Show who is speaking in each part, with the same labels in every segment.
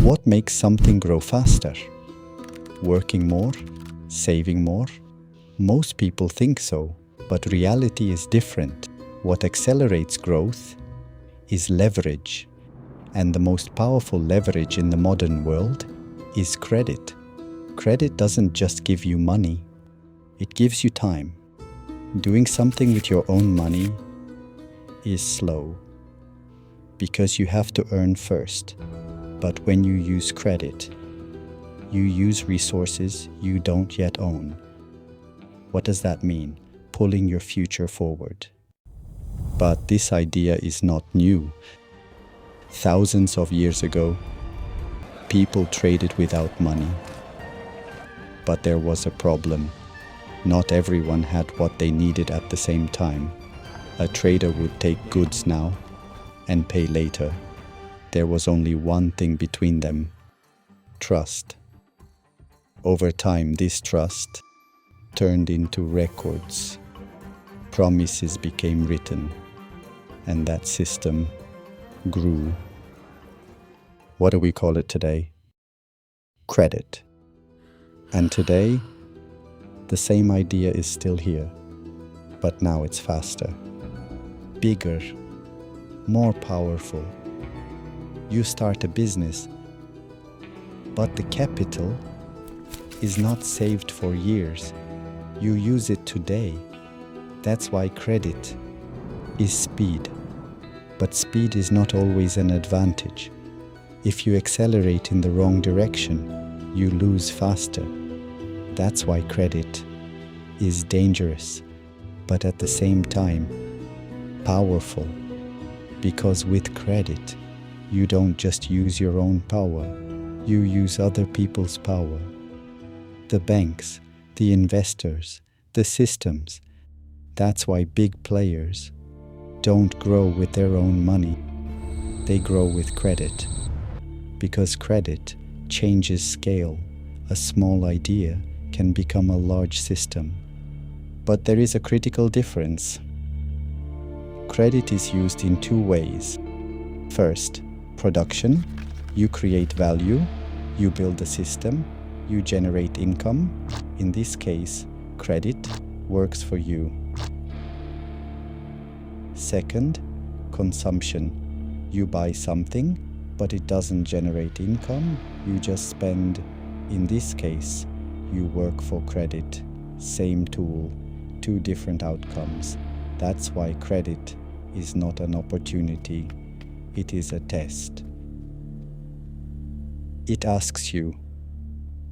Speaker 1: What makes something grow faster? Working more? Saving more? Most people think so, but reality is different. What accelerates growth is leverage, and the most powerful leverage in the modern world is credit. Credit doesn't just give you money, it gives you time. Doing something with your own money is slow because you have to earn first. But when you use credit, you use resources you don't yet own. What does that mean? Pulling your future forward. But this idea is not new. Thousands of years ago, people traded without money. But there was a problem. Not everyone had what they needed at the same time. A trader would take goods now and pay later. There was only one thing between them: trust. Over time, this trust turned into records. Promises became written, and that system grew. What do we call it today? Credit. And today, the same idea is still here, but now it's faster, bigger, more powerful. You start a business, but the capital is not saved for years. You use it today. That's why credit is speed. But speed is not always an advantage. If you accelerate in the wrong direction, you lose faster. That's why credit is dangerous, but at the same time, powerful. Because with credit, you don't just use your own power, you use other people's power. The banks, the investors, the systems. That's why big players don't grow with their own money. They grow with credit. Because credit changes scale. A small idea can become a large system. But there is a critical difference. Credit is used in two ways. First, production. You create value, you build a system, you generate income. In this case, credit works for you. Second, consumption. You buy something, but it doesn't generate income, you just spend. In this case, you work for credit. Same tool, two different outcomes. That's why credit is not an opportunity, it is a test. It asks you,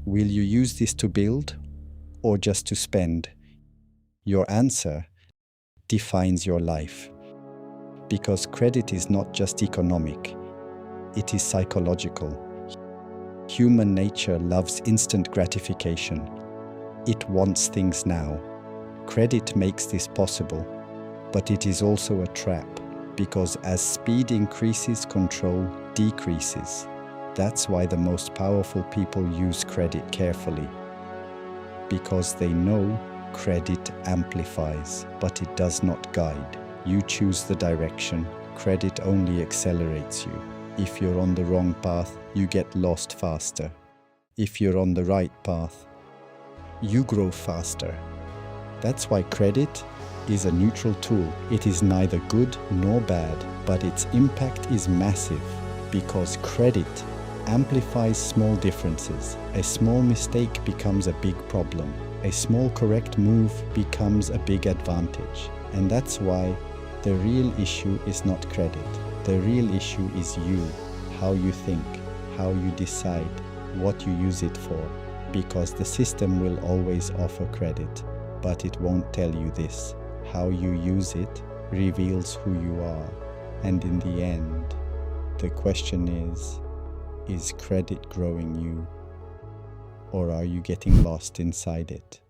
Speaker 1: will you use this to build or just to spend? Your answer defines your life. Because credit is not just economic, it is psychological. Human nature loves instant gratification. It wants things now. Credit makes this possible, but it is also a trap, because as speed increases, control decreases. That's why the most powerful people use credit carefully. Because they know credit amplifies, but it does not guide. You choose the direction. Credit only accelerates you. If you're on the wrong path, you get lost faster. If you're on the right path, you grow faster. That's why credit is a neutral tool. It is neither good nor bad, but its impact is massive because credit amplifies small differences. A small mistake becomes a big problem. A small correct move becomes a big advantage. And that's why the real issue is not credit. The real issue is you, how you think, how you decide, what you use it for. Because the system will always offer credit, but it won't tell you this. How you use it reveals who you are. And in the end, the question is credit growing you? Or are you getting lost inside it?